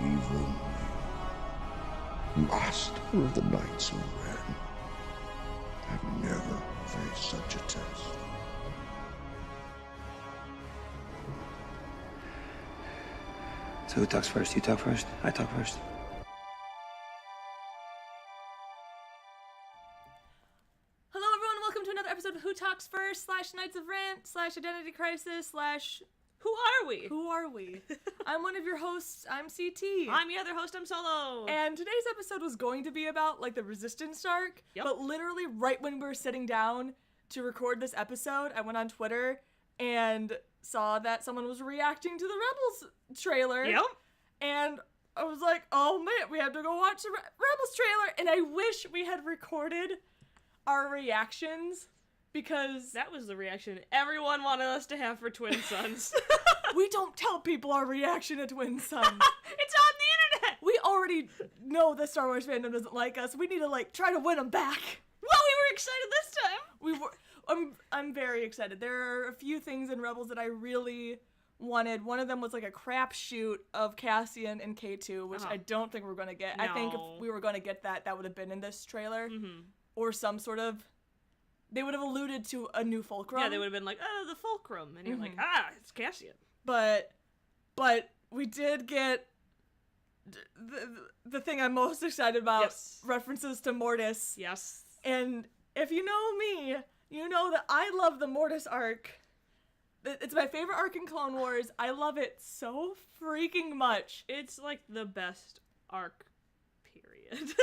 evil me, master of the Knights of Ren. I've never faced such a test. So who talks first? You talk first? I talk first? Hello everyone, welcome to another episode of Who Talks First / Knights of Rant / Identity Crisis / Who are we? Who are we? I'm one of your hosts, I'm CT. I'm your other host, I'm Solo. And today's episode was going to be about, like, the Resistance arc, Yep. but literally right when we were sitting down to record this episode, I went on Twitter and saw that someone was reacting to the Rebels trailer. Yep. And I was like, oh man, we have to go watch the Rebels trailer. And I wish we had recorded our reactions because That was the reaction everyone wanted us to have for Twin Sons. we don't tell people our reaction to Twin Sons. It's on the internet! We already know the Star Wars fandom doesn't like us. We need to, like, try to win them back. Well, we were excited this time! We were. I'm very excited. There are a few things in Rebels that I really wanted. One of them was like a crapshoot of Cassian and K2, which I don't think we're going to get. I think No. if we were going to get that, that would have been in this trailer. Mm-hmm. Or some sort of... They would have alluded to a new fulcrum. Yeah, they would have been like, oh, the Fulcrum. And you're like, it's Cassian. But we did get the thing I'm most excited about, Yes. references to Mortis. Yes. And if you know me, you know that I love the Mortis arc. It's my favorite arc in Clone Wars. I love it so freaking much. It's like the best arc, period.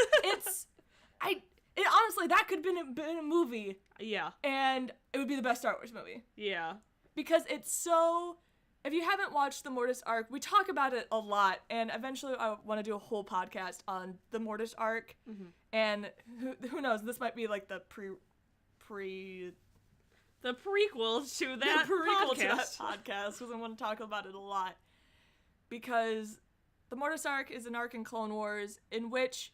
It honestly, that could have been a movie, Yeah. and it would be the best Star Wars movie. Yeah. Because it's so... If you haven't watched the Mortis arc, we talk about it a lot, and eventually I want to do a whole podcast on the Mortis arc. Mm-hmm. And who knows, this might be like the The prequel to that prequel podcast. to that podcast, because I want to talk about it a lot. Because the Mortis arc is an arc in Clone Wars in which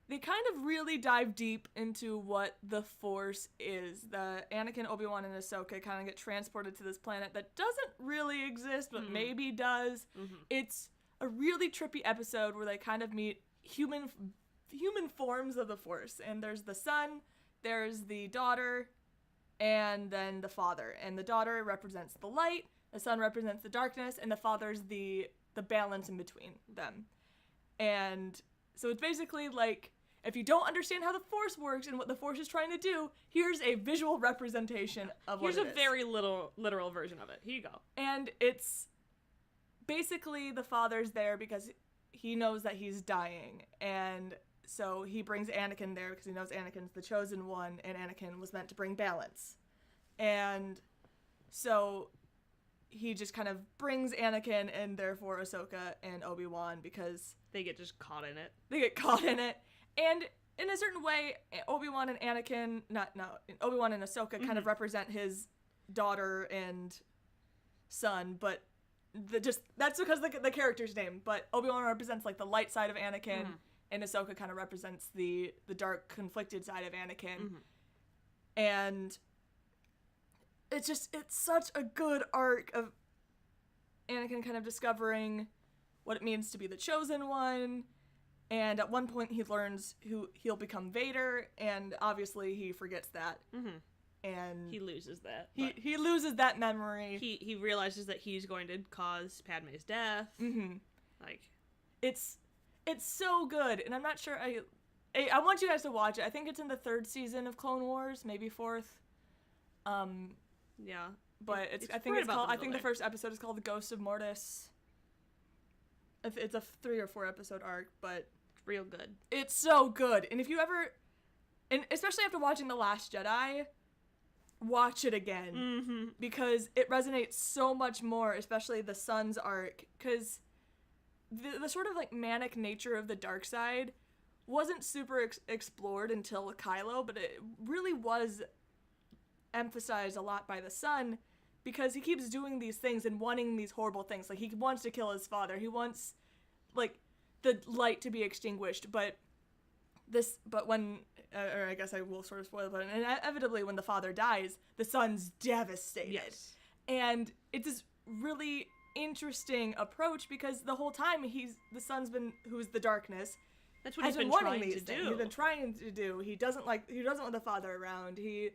they kind of really dive deep into what the Force is. The Anakin, Obi-Wan, and Ahsoka kind of get transported to this planet that doesn't really exist, but maybe does. Mm-hmm. It's a really trippy episode where they kind of meet human forms of the Force. And there's the son, there's the daughter, and then the father. And the daughter represents the light, the son represents the darkness, and the father's the balance in between them. And so it's basically like, if you don't understand how the Force works and what the Force is trying to do, here's a visual representation of what it is. Here's a very literal version of it. Here you go. And it's basically the father's there because he knows that he's dying. And so he brings Anakin there because he knows Anakin's the chosen one, and Anakin was meant to bring balance. And so he just kind of brings Anakin and therefore Ahsoka and Obi-Wan because They get just caught in it. they get caught in it. And in a certain way, Obi-Wan and Obi-Wan and Ahsoka kind of represent his daughter and son, but that's because the character's name. But Obi-Wan represents like the light side of Anakin, and Ahsoka kind of represents the dark, conflicted side of Anakin. And it's such a good arc of Anakin kind of discovering what it means to be the chosen one. And at one point he learns he'll become Vader, and obviously he forgets that. And He loses that. he loses that memory. He realizes that he's going to cause Padme's death. Like, It's so good, and I'm not sure. I want you guys to watch it. I think it's in the 3rd season of Clone Wars, maybe 4th. yeah. But I think right it's about called. the I think the middle first episode is called The Ghost of Mortis. It's a 3 or 4 episode arc, but Real good. it's so good. And if you ever, and especially after watching The Last Jedi, watch it again because it resonates so much more, especially the son's arc, because the sort of like manic nature of the dark side wasn't super explored until Kylo, but it really was emphasized a lot by the son because he keeps doing these things and wanting these horrible things. Like, he wants to kill his father. He wants, like, the light to be extinguished, but when, or I guess I will sort of spoil it, but inevitably when the father dies, the son's devastated. Yes. And it's this really interesting approach because the whole time the son's been, who's the darkness, That's what has he's been wanting trying these to things. do. He's been trying to do. He doesn't want the father around. He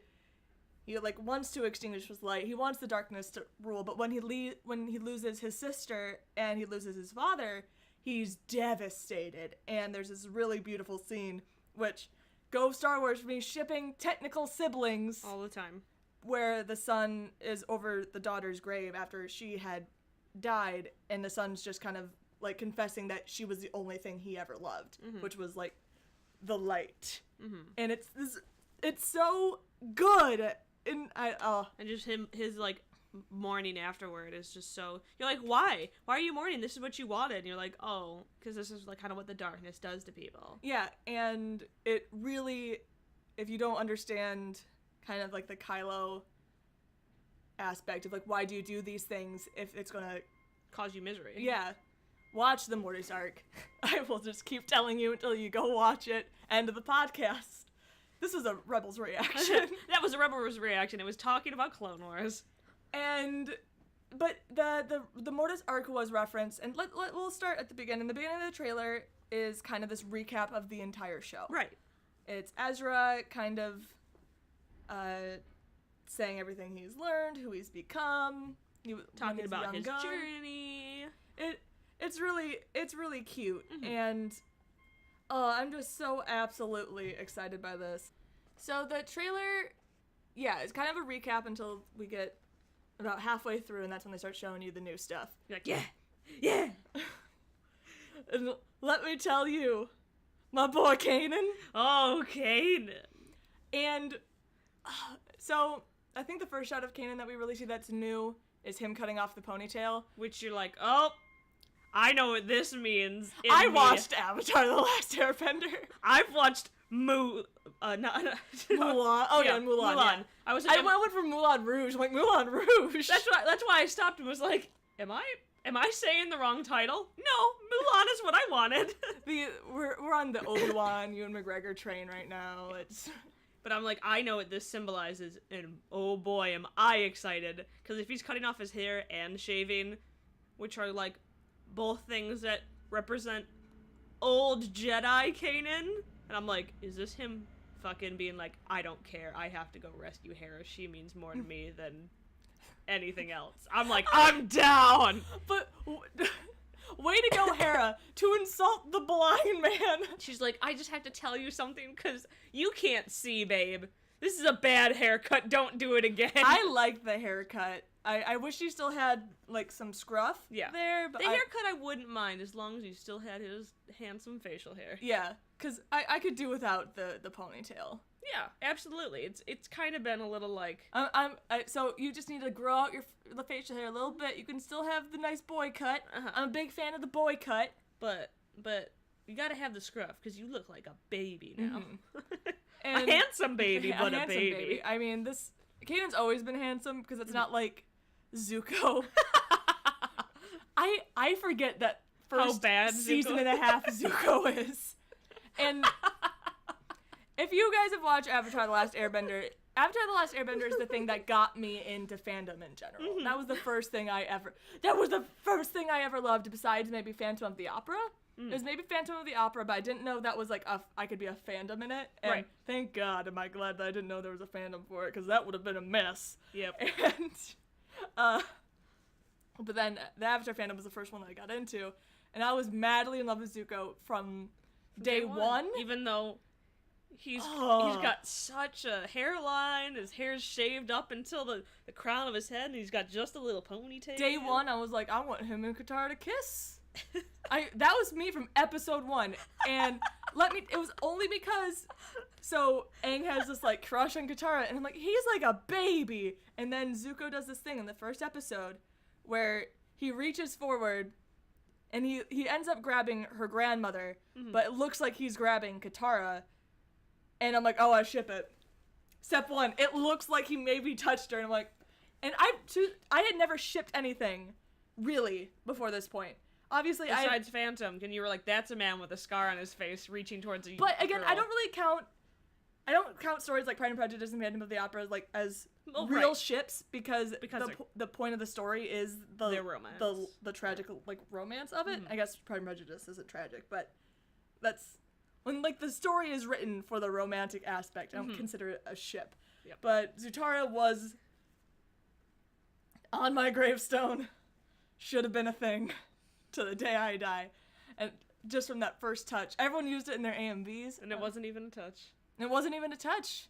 like wants to extinguish his light. He wants the darkness to rule. But when he loses his sister and he loses his father, he's devastated. And there's this really beautiful scene, which go Star Wars for me, shipping technical siblings All the time. where the son is over the daughter's grave after she had died, and the son's just kind of like confessing that she was the only thing he ever loved, which was like the light. And it's so good. And And just his like mourning afterward is just so, you're like, why are you mourning? This is what you wanted. And you're like, oh, because this is like kind of what the darkness does to people. yeah, and it really, if you don't understand kind of like the Kylo aspect of like why do you do these things if it's gonna Cause you misery. yeah, watch the Mortis arc. I will just keep telling you until you go watch it. End of the podcast. This is a Rebels reaction. That was a Rebels reaction. It was talking about Clone Wars. But the Mortis arc was referenced, and we'll start at the beginning. The beginning of the trailer is kind of this recap of the entire show. Right. It's Ezra kind of saying everything he's learned, who he's become. Talking about his journey. It's really cute, and I'm just so absolutely excited by this. So the trailer, yeah, it's kind of a recap until we get about halfway through, and that's when they start showing you the new stuff. You're like, yeah. And let me tell you, my boy Kanan. Oh, Kanan. And so I think the first shot of Kanan that we really see that's new is him cutting off the ponytail. Which you're like, oh, I know what this means. I watched Avatar: The Last Airbender. I've watched Mulan. Oh yeah, Mulan. Yeah. I went for Moulin Rouge. I'm like, Moulin Rouge. That's why I stopped and was like, am I saying the wrong title? No, Mulan is what I wanted. We're on the Obi-Wan Ewan McGregor train right now. But I'm like, I know what this symbolizes, and oh boy, am I excited. Because if he's cutting off his hair and shaving, which are like both things that represent old Jedi Kanan, and I'm like, is this him fucking being like, I don't care, I have to go rescue Hera, she means more to me than anything else. I'm like, I'm down! But way to go, Hera, to insult the blind man. She's like, I just have to tell you something because you can't see, babe. This is a bad haircut. Don't do it again. I like the haircut. I wish he still had, like, some scruff there. But the haircut I wouldn't mind as long as he still had his handsome facial hair. Yeah, because I could do without the ponytail. Yeah, absolutely. It's kind of been a little like... So you just need to grow out the facial hair a little bit. You can still have the nice boy cut. I'm a big fan of the boy cut. But you gotta have the scruff, because you look like a baby now. And a handsome baby, but a baby. I mean, Kanan's always been handsome, because it's not like Zuko. I forget that first how bad season Zuko. and a half Zuko is. And if you guys have watched Avatar: The Last Airbender, Avatar: The Last Airbender is the thing that got me into fandom in general. That was the first thing I ever loved, besides maybe Phantom of the Opera. It was maybe Phantom of the Opera, but I didn't know that was like I could be a fandom in it. And right. Thank God am I glad that I didn't know there was a fandom for it, because that would have been a mess. Yep. And but then the Avatar fandom was the first one that I got into, and I was madly in love with Zuko from day one. Even though he's got such a hairline, his hair's shaved up until the crown of his head, and he's got just a little ponytail. Day one, I was like, I want him and Katara to kiss. That was me from episode 1, and it was only because, so Aang has this like crush on Katara, and I'm like, he's like a baby, and then Zuko does this thing in the first episode where he reaches forward and he ends up grabbing her grandmother, but it looks like he's grabbing Katara, and I'm like, oh, I ship it. Step 1, it looks like he maybe touched her, and I'm like, and I had never shipped anything really before this point. Obviously, besides Phantom, and you were like, that's a man with a scar on his face reaching towards a But again, girl. I don't really count I don't count stories like Pride and Prejudice and Phantom of the Opera like as Well, real right. ships because the point of the story is Their romance. the tragic like romance of it. Mhm. I guess Pride and Prejudice isn't tragic, but that's when like the story is written for the romantic aspect. I don't consider it a ship. Yep. But Zutara was on my gravestone. Should have been a thing to the day I die. And just from that first touch, everyone used it in their AMVs. And it wasn't even a touch. It wasn't even a touch.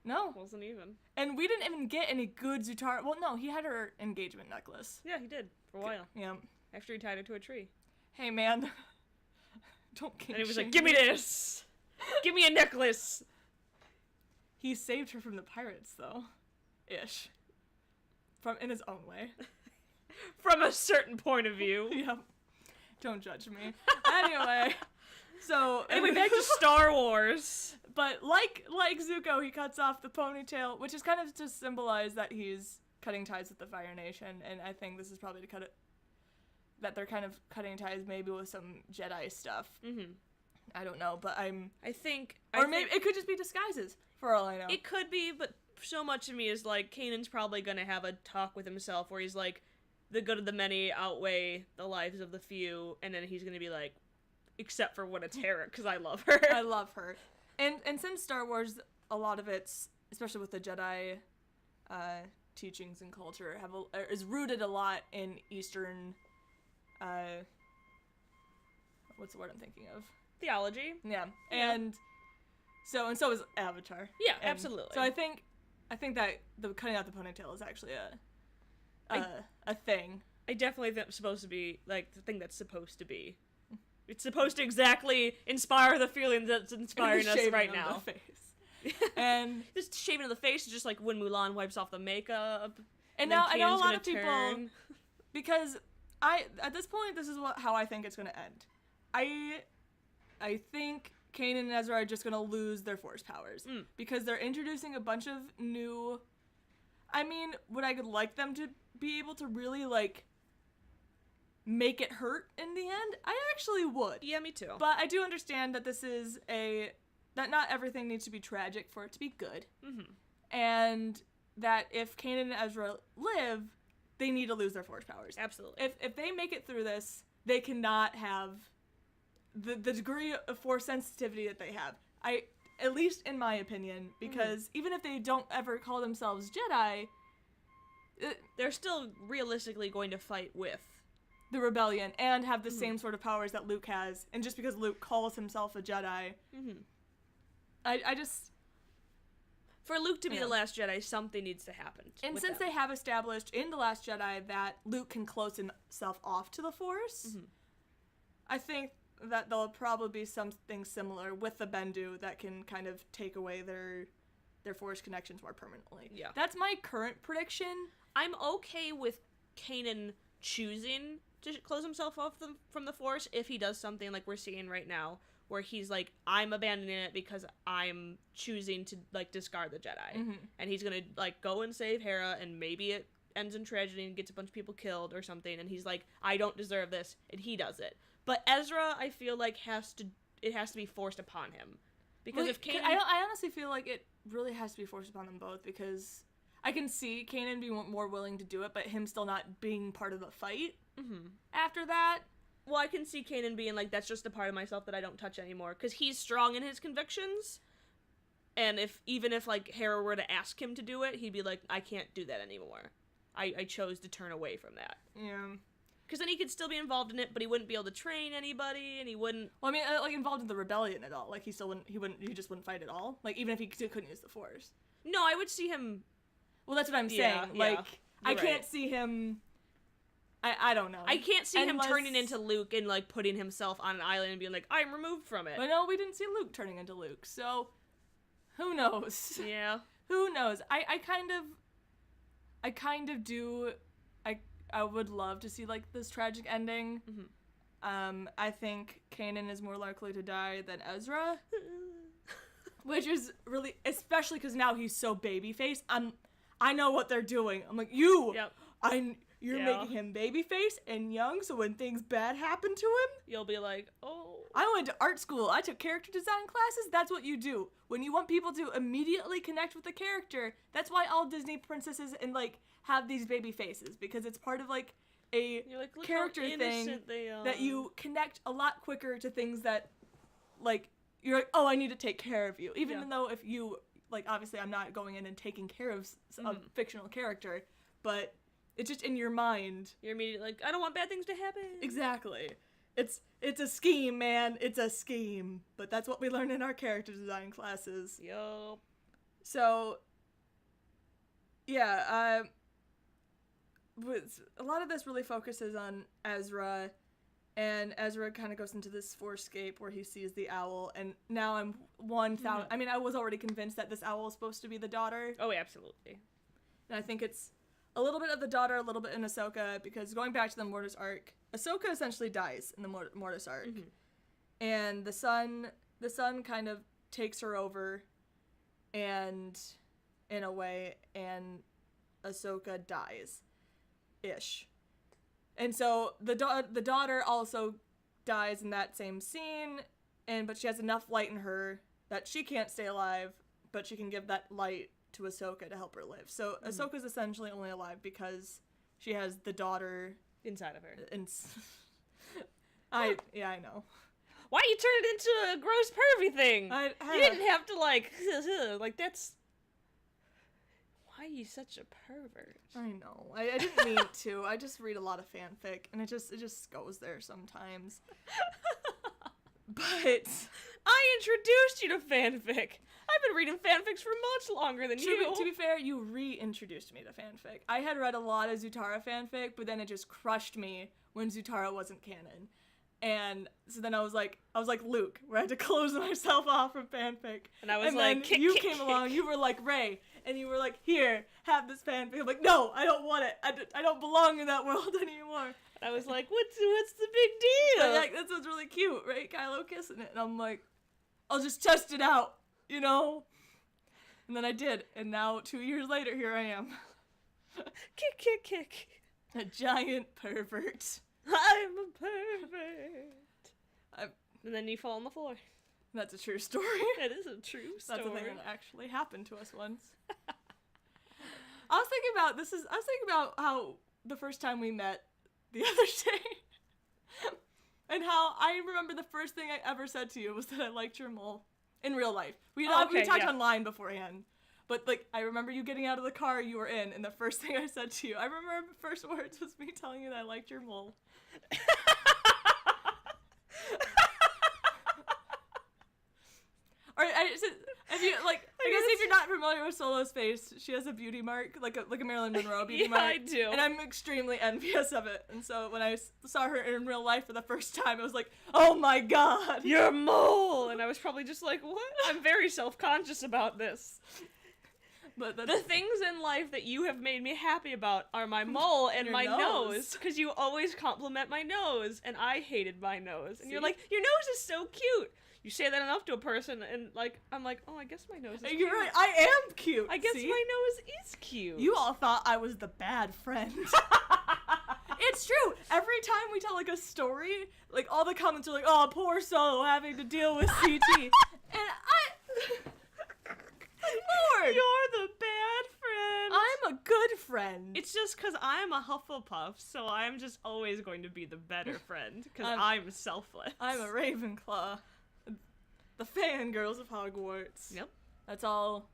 No. Wasn't even. And we didn't even get any good Zutara. Well, no, he had her engagement necklace. Yeah, he did for a while. Yeah. After he tied her to a tree. Hey, man. Don't kink And he was shame like, "Give me this! Give me a necklace!" He saved her from the pirates, though. Ish. In his own way. From a certain point of view. Yep. Don't judge me. Anyway. So Anyway, back to Star Wars. But like Zuko, he cuts off the ponytail, which is kind of to symbolize that he's cutting ties with the Fire Nation, and I think this is probably to cut it. That they're kind of cutting ties maybe with some Jedi stuff. Mm-hmm. I don't know, but I think... maybe it could just be disguises, for all I know. It could be, but so much of me is like, Kanan's probably gonna have a talk with himself where he's like, the good of the many outweigh the lives of the few, and then he's gonna be like, except for when it's Hera, because I love her. I love her. And since Star Wars, a lot of it's, especially with the Jedi teachings and culture, is rooted a lot in Eastern... what's the word I'm thinking of? Theology. Yeah. And so is Avatar. Yeah, And absolutely. So I think that the cutting out the ponytail is actually a thing. I definitely think it's supposed to be, like, the thing that's supposed to be. It's supposed to exactly inspire the feeling that's inspiring us right now. The face. And just shaving of the face is just like when Mulan wipes off the makeup. And then now I know a Kanan's lot gonna of people turn. because at this point this is how I think it's gonna end. I think Kanan and Ezra are just gonna lose their Force powers because they're introducing a bunch of new. I mean, would I like them to be able to really like make it hurt in the end? I actually would. Yeah, me too. But I do understand that this is that not everything needs to be tragic for it to be good. Mm-hmm. And that if Kanan and Ezra live, they need to lose their Force powers. Absolutely. If they make it through this, they cannot have the degree of Force sensitivity that they have. At least in my opinion, because even if they don't ever call themselves Jedi, they're still realistically going to fight with the rebellion and have the same sort of powers that Luke has. And just because Luke calls himself a Jedi, I just... For Luke to be the last Jedi, something needs to happen. And since they have established in The Last Jedi that Luke can close himself off to the Force, I think that there'll probably be something similar with the Bendu that can kind of take away their Force connections more permanently. Yeah. That's my current prediction. I'm okay with Kanan choosing to close himself off from the Force if he does something like we're seeing right now, where he's like, I'm abandoning it because I'm choosing to, like, discard the Jedi. And he's gonna, like, go and save Hera, and maybe it ends in tragedy and gets a bunch of people killed or something, and he's like, I don't deserve this, and he does it. But Ezra, I feel like, it has to be forced upon him. Because if Kanan... I honestly feel like it really has to be forced upon them both, because I can see Kanan being more willing to do it, but him still not being part of the fight after that. Well, I can see Kanan being like, that's just a part of myself that I don't touch anymore. Because he's strong in his convictions. And even if, like, Hera were to ask him to do it, he'd be like, I can't do that anymore. I chose to turn away from that. Yeah. Because then he could still be involved in it, but he wouldn't be able to train anybody, and he wouldn't... Well, I mean, like, involved in the rebellion at all. Like, he just wouldn't fight at all. Like, even if he couldn't use the Force. No, I would see him... Well, that's what I'm saying. Like, I can't see him... I don't know. I can't see him turning into Luke and, like, putting himself on an island and being like, I'm removed from it. But no, we didn't see Luke turning into Luke, so who knows? Yeah. Who knows? I kind of do... I would love to see, like, this tragic ending. I think Kanan is more likely to die than Ezra. Which is really... Especially because now he's so baby-faced. I know what they're doing. I'm like, You're making him baby-faced and young, so when things bad happen to him... You'll be like, oh... I went to art school. I took character design classes. That's what you do. When you want people to immediately connect with the character, that's why all Disney princesses and, like, have these baby faces. Because it's part of, like, a You're like, look character how thing innocent they are. that you connect a lot quicker to things that, like, you're like, oh, I need to take care of you. Even though if you, like, obviously I'm not going in and taking care of a fictional character, but it's just in your mind. You're immediately like, I don't want bad things to happen. Exactly. It's a scheme, man. It's a scheme. But that's what we learn in our character design classes. Yup. So, yeah, a lot of this really focuses on Ezra, and Ezra kind of goes into this forescape where he sees the owl, and now I'm 1,000. I mean, I was already convinced that this owl is supposed to be the daughter. Oh, absolutely. And I think it's a little bit of the daughter, a little bit in Ahsoka, because going back to the Mortis arc, Ahsoka essentially dies in the Mortis arc. And the son kind of takes her over, and in a way, and Ahsoka dies-ish. And so the daughter also dies in that same scene, but she has enough light in her that she can't stay alive, but she can give that light to Ahsoka to help her live. So Ahsoka's essentially only alive because she has the daughter inside of her. I know. Why you turn it into a gross pervy thing? You didn't have to like that's. Why are you such a pervert? I know. I didn't mean to. I just read a lot of fanfic, and it just goes there sometimes. But I introduced you to fanfic. I've been reading fanfics for much longer than you. To be fair, you reintroduced me to fanfic. I had read a lot of Zutara fanfic, but then it just crushed me when Zutara wasn't canon. And so then I was like Luke, where I had to close myself off from fanfic. And I was then you came along, you were like Ray, and you were like, here, have this fanfic. I'm like, no, I don't want it. I don't belong in that world anymore. And I was like, what's the big deal? But, like, that sounds really cute, right? Kylo kissing it. And I'm like, I'll just test it out, you know? And then I did. And now 2 years later, here I am. Kick. A giant pervert. I'm a pervert. And then you fall on the floor. That's a true story. It is a true story. That's a thing that actually happened to us once. I was thinking about how the first time we met the other day, and how I remember the first thing I ever said to you was that I liked your mole in real life. We talked online beforehand, but like I remember you getting out of the car you were in, and the first thing I said to you, I remember the first words was me telling you that I liked your mole. Or if you're not familiar with Solo's face, she has a beauty mark, like a Marilyn Monroe beauty mark. Yeah, I do. And I'm extremely envious of it. And so when I saw her in real life for the first time, I was like, oh my god, you're a mole. And I was probably just like, what? I'm very self-conscious about this. But the things in life that you have made me happy about are my mole and my nose. Because you always compliment my nose, and I hated my nose. And you're like, your nose is so cute. You say that enough to a person, and like, I'm like, oh, I guess my nose is cute. You're right, I am cute. I guess my nose is cute. You all thought I was the bad friend. It's true. Every time we tell like a story, like all the comments are like, oh, poor Solo having to deal with CT. And Lord, you're the bad friend. I'm a good friend. It's just because I'm a Hufflepuff, so I'm just always going to be the better friend, because I'm selfless. I'm a Ravenclaw. The fangirls of Hogwarts. Yep. That's all.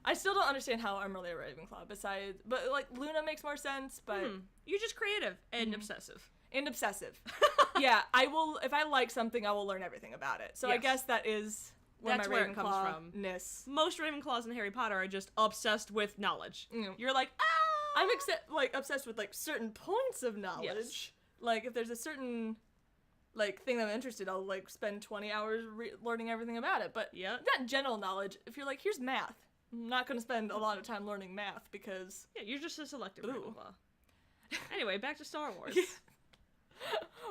I still don't understand how I'm really a Ravenclaw, but like Luna makes more sense, but... You're just creative and obsessive. And obsessive. Yeah, I will, if I like something, I will learn everything about it. So yes. I guess that is... That's where it comes from. Most Ravenclaws in Harry Potter are just obsessed with knowledge. You're like, I'm obsessed with like certain points of knowledge. Yes. Like if there's a certain like thing that I'm interested, I'll like spend 20 hours learning everything about it. But not general knowledge. If you're like, here's math, I'm not going to spend a lot of time learning math because you're just a selective Ravenclaw. Anyway, back to Star Wars.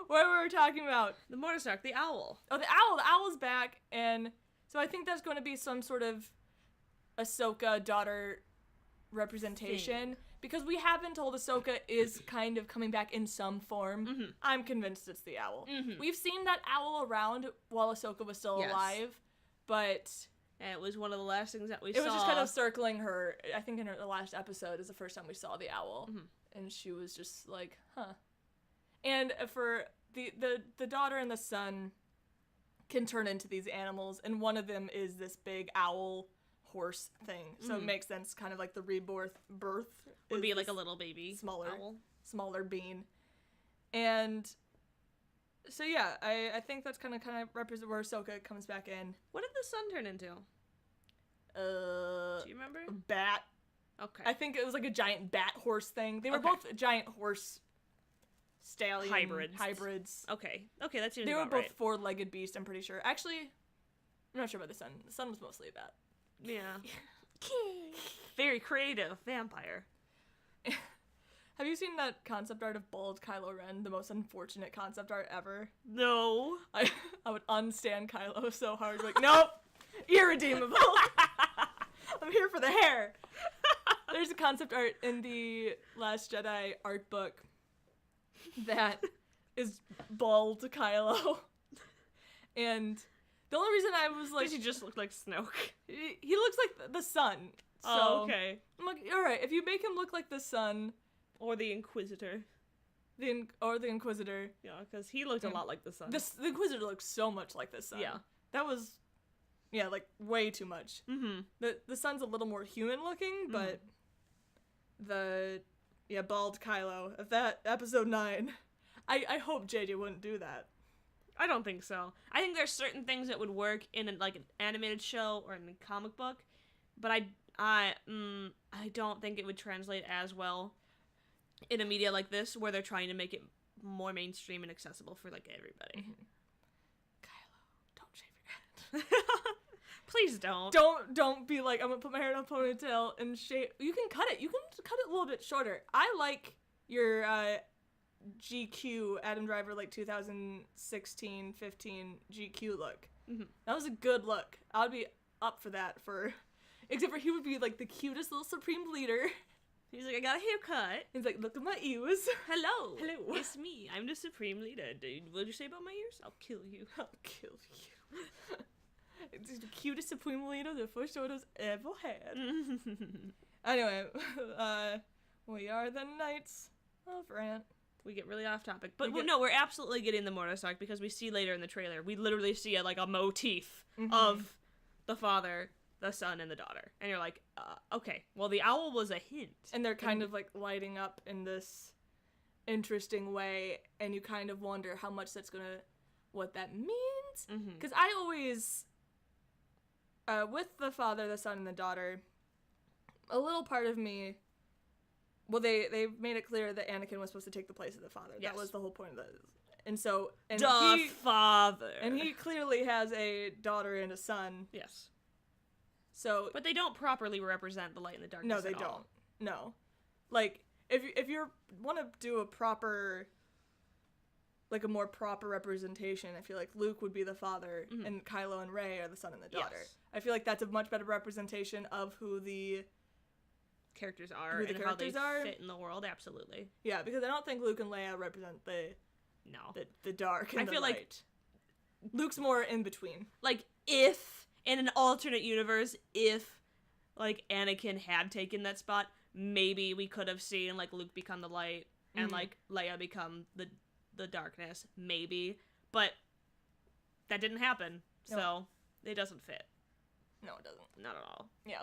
What were we talking about? The Mortis arc, the owl. Oh, the owl. The owl's back, and so I think that's going to be some sort of Ahsoka daughter representation. because we have been told Ahsoka is kind of coming back in some form. I'm convinced it's the owl. We've seen that owl around while Ahsoka was still alive, but and it was one of the last things that we saw. It was just kind of circling her. I think in the last episode is the first time we saw the owl, and she was just like, huh. And for the daughter and the son can turn into these animals, and one of them is this big owl horse thing, so it makes sense, kind of like the birth would be like a little baby smaller being. And so yeah, I think that's kind of represent where Ahsoka comes back in. What did the son turn into? Do you remember? Bat. Okay. I think it was like a giant bat horse thing. They were both giant horse stallion hybrids. Okay, that seems They were about both right. four-legged beasts, I'm pretty sure. Actually, I'm not sure about the son. The son was mostly a bat. Yeah. Very creative vampire. Have you seen that concept art of bald Kylo Ren? The most unfortunate concept art ever. No. I would unstand Kylo so hard. Like, nope, irredeemable. I'm here for the hair. There's a concept art in the Last Jedi art book that is bald Kylo, and the only reason I was like, does he just look like Snoke? He looks like the sun. So Oh, okay. I'm like, all right, if you make him look like the sun, Or the Inquisitor. or the Inquisitor. Yeah, because he looked a lot like the sun. The Inquisitor looks so much like the sun. Yeah. That was, like way too much. The sun's a little more human looking, but bald Kylo of that episode 9. I hope JJ wouldn't do that. I don't think so. I think there's certain things that would work in an animated show or in a comic book, but I don't think it would translate as well in a media like this, where they're trying to make it more mainstream and accessible for everybody. Kylo, don't shave your head. Please don't. Don't be like, I'm gonna put my hair in a ponytail and shave. You can cut it. You can cut it a little bit shorter. I like your GQ Adam Driver 2016-15 GQ look. That was a good look. I would be up for that. Except for he would be like the cutest little Supreme Leader. He's like, I got a haircut. He's like, look at my ears. Hello. Hello. It's me. I'm the Supreme Leader. What'd you say about my ears? I'll kill you. I'll kill you. It's the cutest Supreme Leader the First Order's ever had. Anyway, we are the Knights of Rant. We get really off topic. But no, we're absolutely getting the Mortis arc, because we see later in the trailer, we literally see a motif of the father, the son, and the daughter. And you're like, okay, well, the owl was a hint. And they're kind of lighting up in this interesting way, and you kind of wonder how much what that means. Because I always, with the father, the son, and the daughter, a little part of me, well, they made it clear that Anakin was supposed to take the place of the father. Yes. That was the whole point of the, and so, and father. And he clearly has a daughter and a son. Yes. So, but they don't properly represent the light and the darkness. No, they don't. No, if you want to do a proper, a more proper representation, I feel like Luke would be the father and Kylo and Rey are the son and the daughter. Yes. I feel like that's a much better representation of who the characters are and how they fit in the world. Absolutely. Yeah, because I don't think Luke and Leia represent the dark and I feel light. like Luke's more in between. If in an alternate universe, if Anakin had taken that spot, maybe we could have seen Luke become the light and Leia become the darkness, maybe, but that didn't happen. So it doesn't fit. No, it doesn't. Not at all. Yeah.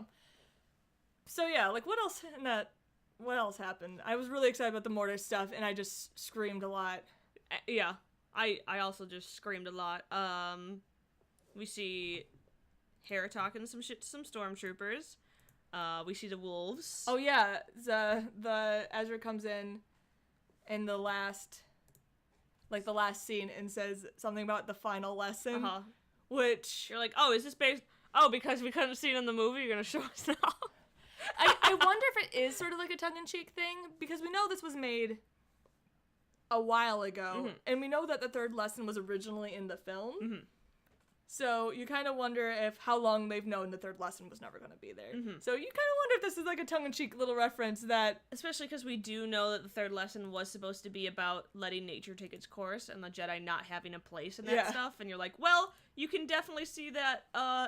So yeah, what else happened? I was really excited about the Mortis stuff, and I just screamed a lot. Yeah, I also just screamed a lot. We see Hera talking some shit to some stormtroopers. We see the wolves. Oh yeah, the Ezra comes in the last scene and says something about the final lesson, which you're like, oh, is this based? Oh, because we couldn't see it in the movie, you're gonna show us now. I wonder if it is sort of like a tongue-in-cheek thing, because we know this was made a while ago, and we know that the third lesson was originally in the film. So you kind of wonder if how long they've known the third lesson was never going to be there. Mm-hmm. So you kind of wonder if this is like a tongue-in-cheek little reference that... Especially because we do know that the third lesson was supposed to be about letting nature take its course and the Jedi not having a place in that stuff. And you're like, well, you can definitely see that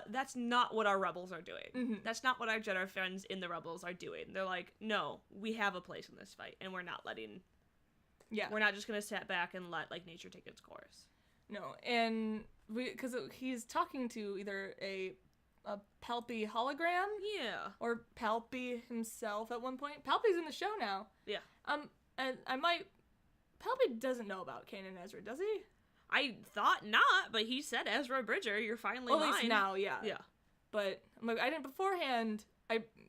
that's not what our rebels are doing. Mm-hmm. That's not what our Jedi friends in the rebels are doing. They're like, no, we have a place in this fight, and we're not letting... Yeah. We're not just going to sit back and let, like, nature take its course. No, and because he's talking to either a Palpy hologram, or Palpy himself at one point. Palpy's in the show now. Yeah. And Palpy doesn't know about Kanan and Ezra, does he? I thought not, but he said, Ezra Bridger, you're finally Well, mine. at least now, yeah. Yeah. But I'm like, I didn't beforehand.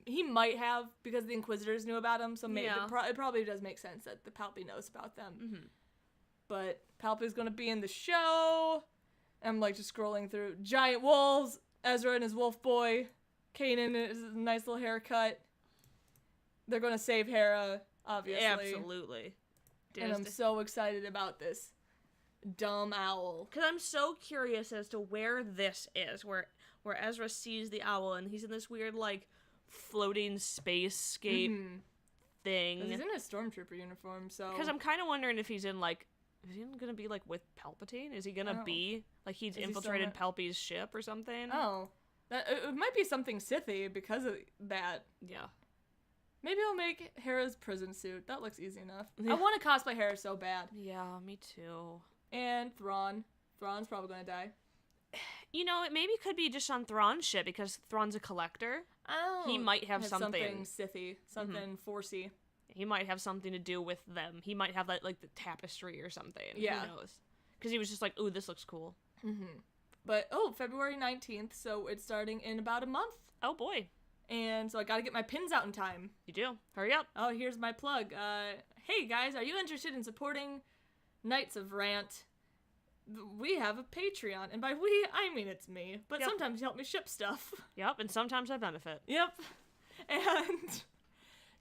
He might have because the Inquisitors knew about him, so maybe it probably does make sense that the Palpy knows about them. Mm-hmm. But Palpy's gonna be in the show. I'm like just scrolling through giant wolves, Ezra and his wolf boy, Kanan and his nice little haircut. They're gonna save Hera, obviously. Absolutely. And I'm so excited about this dumb owl. Because I'm so curious as to where this is, where Ezra sees the owl and he's in this weird, like, floating spacescape thing. He's in a stormtrooper uniform, so... Because I'm kind of wondering if he's in, like, is he gonna be, like, with Palpatine? Is he gonna be, like, he's infiltrated Palpy's ship or something? Oh. It might be something Sithy because of that. Yeah. Maybe I'll make Hera's prison suit. That looks easy enough. Yeah. I want to cosplay Hera so bad. Yeah, me too. And Thrawn. Thrawn's probably gonna die. You know, it maybe could be just on Thrawn's ship because Thrawn's a collector. Oh. He might have something Sithy. Something Forcey. He might have something to do with them. He might have, like the tapestry or something. Yeah. Who knows? Because he was just like, ooh, this looks cool. Mm-hmm. But, February 19th, so it's starting in about a month. Oh, boy. And so I gotta get my pins out in time. You do. Hurry up. Oh, here's my plug. Hey, guys, are you interested in supporting Knights of Rant? We have a Patreon. And by we, I mean it's me. But sometimes you help me ship stuff. Yep, and sometimes I benefit. Yep. And...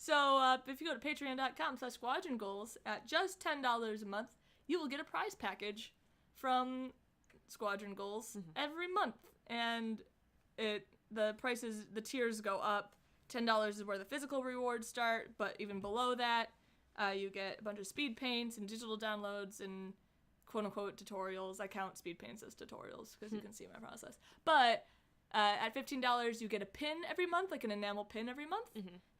So, if you go to patreon.com/squadron goals at just $10 a month, you will get a prize package from Squadron Goals every month. And the tiers go up. $10 is where the physical rewards start, but even below that, you get a bunch of speed paints and digital downloads and quote-unquote tutorials. I count speed paints as tutorials because you can see my process. But at $15, you get a pin every month, like an enamel pin every month.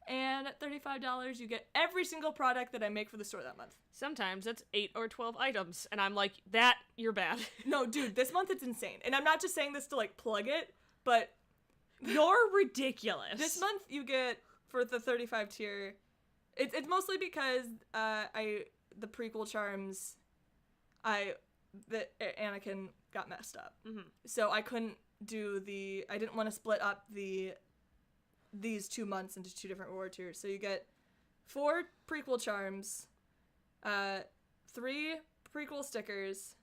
And at $35, you get every single product that I make for the store that month. Sometimes it's 8 or 12 items, and I'm like, that, you're bad. No, dude, this month it's insane. And I'm not just saying this to, like, plug it, but... You're ridiculous. This month you get, for the 35 tier, it's mostly because the prequel charms, Anakin got messed up. So I couldn't I didn't want to split up these 2 months into 2 different reward tiers. So you get 4 prequel charms, 3 prequel stickers,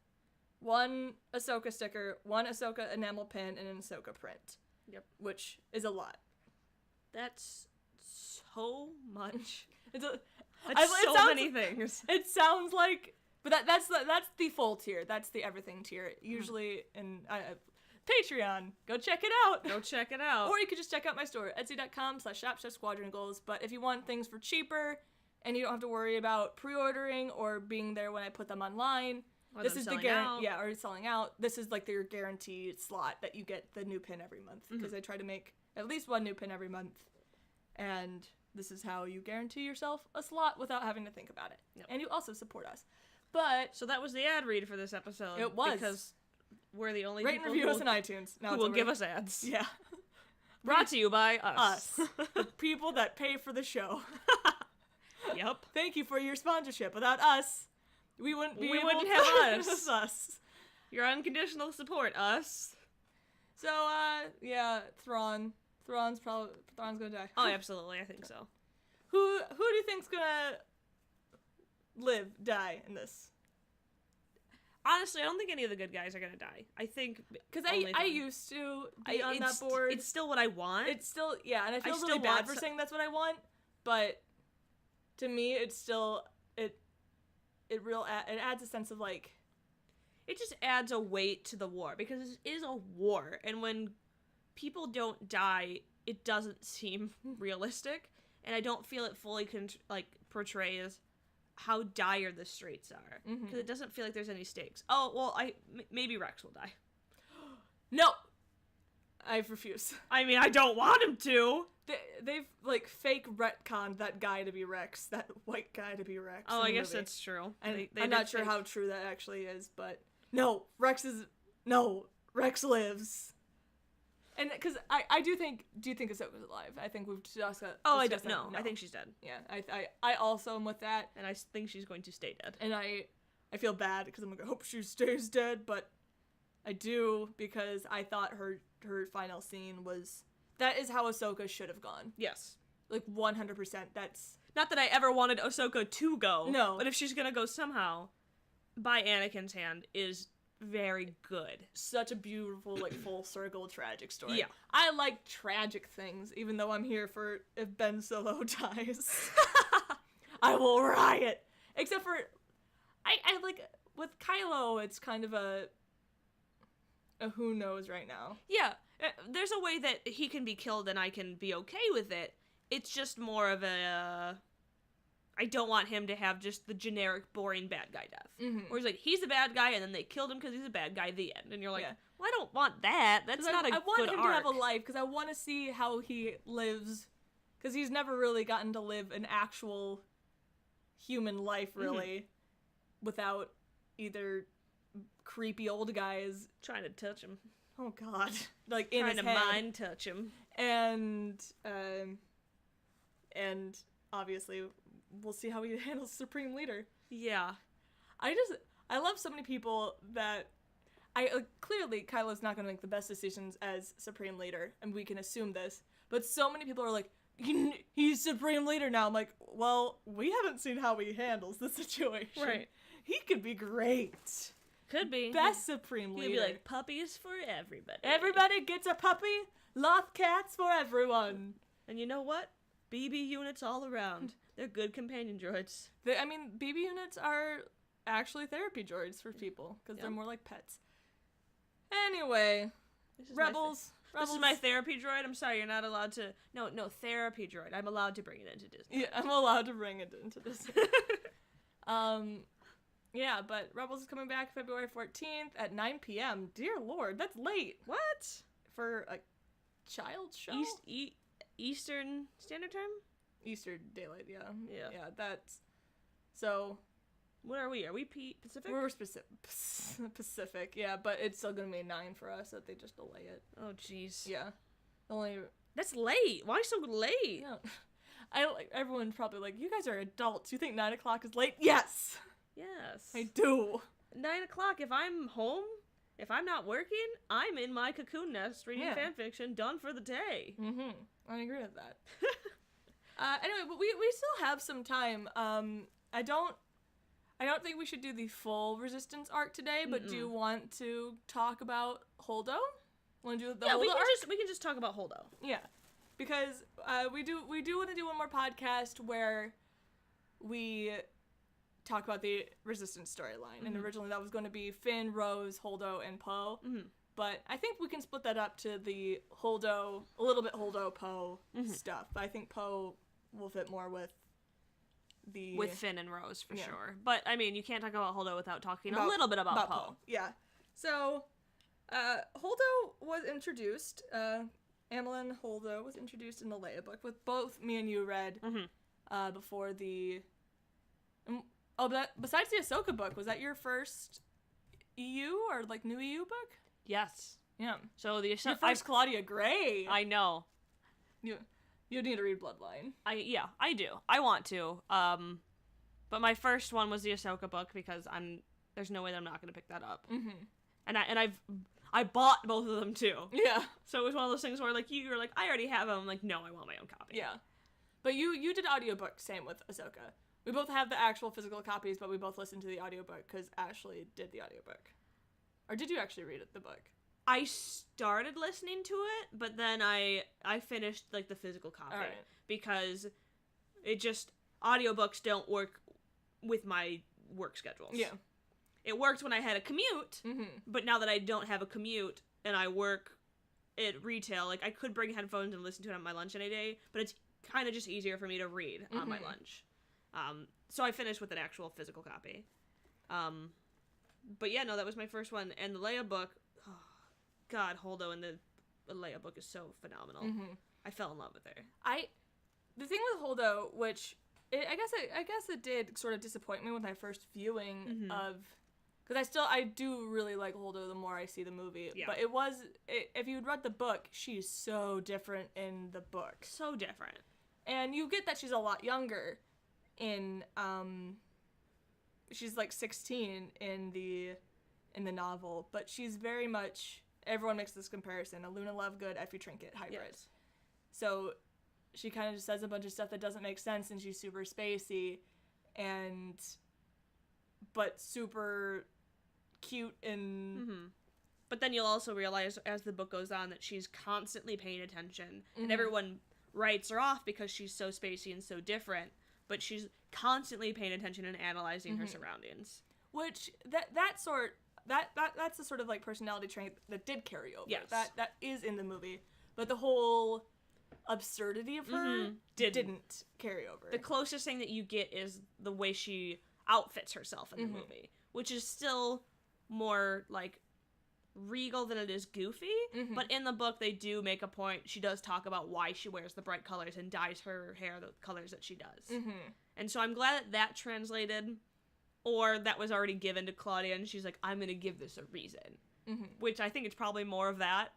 1 Ahsoka sticker, 1 Ahsoka enamel pin, and an Ahsoka print. Yep. Which is a lot. That's so much. It sounds many things. It sounds like, but that's the full tier. That's the everything tier. Usually in Patreon. Go check it out. Go check it out. Or you could just check out my store, etsy.com/shop/squadron goals. But if you want things for cheaper and you don't have to worry about pre-ordering or being there when I put them online, or this is the or selling out. This is like your guaranteed slot that you get the new pin every month because I try to make at least 1 new pin every month, and this is how you guarantee yourself a slot without having to think about it. Yep. And you also support us. But so that was the ad read for this episode. It was because we're the only rate and review us on iTunes. Now who will give us ads. Yeah. Brought to you by us. The people that pay for the show. Yep. Thank you for your sponsorship. Without us, we wouldn't have us. us. Your unconditional support, us. So, Thrawn's gonna die. Oh, absolutely, I think so. Who do you think's gonna die in this? Honestly, I don't think any of the good guys are gonna die. I think because I used to be on that board. It's still what I want. It's still and I feel really bad for saying that's what I want, but to me, it's still it adds a sense of like it just adds a weight to the war, because it is a war, and when people don't die, it doesn't seem realistic, and I don't feel it fully portrays how dire the streets are, because it doesn't feel like there's any stakes. Oh, well, maybe Rex will die. No! I refuse. I mean, I don't want him to! They've, like, fake retconned that guy to be Rex, that white guy to be Rex. Oh, I guess movie. that's true. And They I'm not sure how true that actually is, but no, Rex lives. And because I do you think Ahsoka's alive? I think we've discussed that. Oh, I don't know. No. I think she's dead. Yeah, I also am with that. And I think she's going to stay dead. And I feel bad because I'm like, I hope she stays dead, but I do, because I thought her final scene that is how Ahsoka should have gone. Yes. Like 100%. That's not that I ever wanted Ahsoka to go. No. But if she's gonna go somehow, by Anakin's hand is very good. Such a beautiful, like, full circle tragic story. Yeah. I like tragic things, even though I'm here for if Ben Solo dies. I will riot. Except for, I like, with Kylo, it's kind of a who knows right now. Yeah. There's a way that he can be killed and I can be okay with it. It's just more of a, I don't want him to have just the generic, boring bad guy death. Mm-hmm. Where he's like, he's a bad guy, and then they killed him because he's a bad guy, the end. And you're like, Yeah. well, I don't want that. That's not a good arc. I want him to have a life, because I want to see how he lives, because he's never really gotten to live an actual human life, really, without either creepy old guys Trying to touch him. Oh God! Like in Trying his to head. mind touch him. And obviously we'll see how he handles Supreme Leader. Yeah. I love so many people that clearly Kylo's not going to make the best decisions as Supreme Leader, and we can assume this. But so many people are like, he's Supreme Leader now. I'm like, well, we haven't seen how he handles the situation. Right. He could be great. Could be. Best Supreme Leader. He'd be like, puppies for everybody. Everybody gets a puppy. Loth cats for everyone. And you know what? BB units all around. They're good companion droids. BB units are actually therapy droids for people, because they're more like pets. Anyway, Rebels. This is my therapy droid. I'm sorry, you're not allowed to. No, therapy droid. I'm allowed to bring it into Disney. Yeah, I'm allowed to bring it into Disney. Yeah, but Rebels is coming back February 14th at 9 p.m. Dear Lord, that's late. What? For a child show? Eastern Standard Time? Eastern Daylight, yeah. Yeah. Yeah, that's... So... What are we? Are we Pacific? We're Pacific, yeah, but it's still gonna be 9 for us, that they just delay it. Oh, jeez. Yeah. Only... That's late. Why so late? Yeah. Everyone's probably like, you guys are adults. You think 9 o'clock is late? Yes! Yes. I do. 9 o'clock, if I'm home, if I'm not working, I'm in my cocoon nest reading fanfiction, done for the day. Mm-hmm. I agree with that. Anyway, but we still have some time. I don't think we should do the full Resistance arc today, but do you want to talk about Holdo? Want to do the Holdo arc? We can just talk about Holdo. Yeah, because we do want to do one more podcast where we talk about the Resistance storyline, and originally that was going to be Finn, Rose, Holdo, and Poe. But I think we can split that up to the Holdo, a little bit Holdo, Poe stuff. I think Poe will fit more with Finn and Rose for sure. But I mean, you can't talk about Holdo without talking a little bit about Poe. Yeah. So, Holdo was introduced. Amelin Holdo was introduced in the Leia book, with both me and you read before the. But besides the Ahsoka book, was that your first EU or like new EU book? Yes. Yeah. So the your first Claudia Gray. I know. You need to read Bloodline. I do. I want to. But my first one was the Ahsoka book, because there's no way that I'm not going to pick that up. Mm-hmm. And I bought both of them too. Yeah. So it was one of those things where like you were like, I already have them. I'm like, no, I want my own copy. Yeah. But you did audiobook, same with Ahsoka. We both have the actual physical copies, but we both listened to the audiobook because Ashley did the audiobook. Or did you actually read the book? I started listening to it, but then I finished like the physical copy because it just audiobooks don't work with my work schedules. Yeah. it worked when I had a commute, but now that I don't have a commute and I work at retail, like, I could bring headphones and listen to it on my lunch any day, but it's kind of just easier for me to read on my lunch. So I finished with an actual physical copy. But yeah, no, that was my first one. And the Leia book, oh, God, Holdo in the Leia book is so phenomenal. I fell in love with her. The thing with Holdo, which I guess it did sort of disappoint me with my first viewing of, because I do really like Holdo the more I see the movie. Yeah. But if you'd read the book, she's so different in the book. So different. And you get that she's a lot younger in, she's like 16 in the novel, but she's very much, everyone makes this comparison, a Luna Lovegood, Effie Trinket hybrid. Yes. So she kind of just says a bunch of stuff that doesn't make sense, and she's super spacey, but super cute and... But then you'll also realize as the book goes on that she's constantly paying attention, and everyone writes her off because she's so spacey and so different, but she's constantly paying attention and analyzing her surroundings. Which, that's the sort of, like, personality trait that did carry over. Yes. That is in the movie. But the whole absurdity of her didn't carry over. The closest thing that you get is the way she outfits herself in the movie, which is still more, like, regal than it is goofy, but in the book they do make a point. She does talk about why she wears the bright colors and dyes her hair the colors that she does. And so I'm glad that translated, or that was already given to Claudia, and she's like, I'm gonna give this a reason. Which I think it's probably more of that.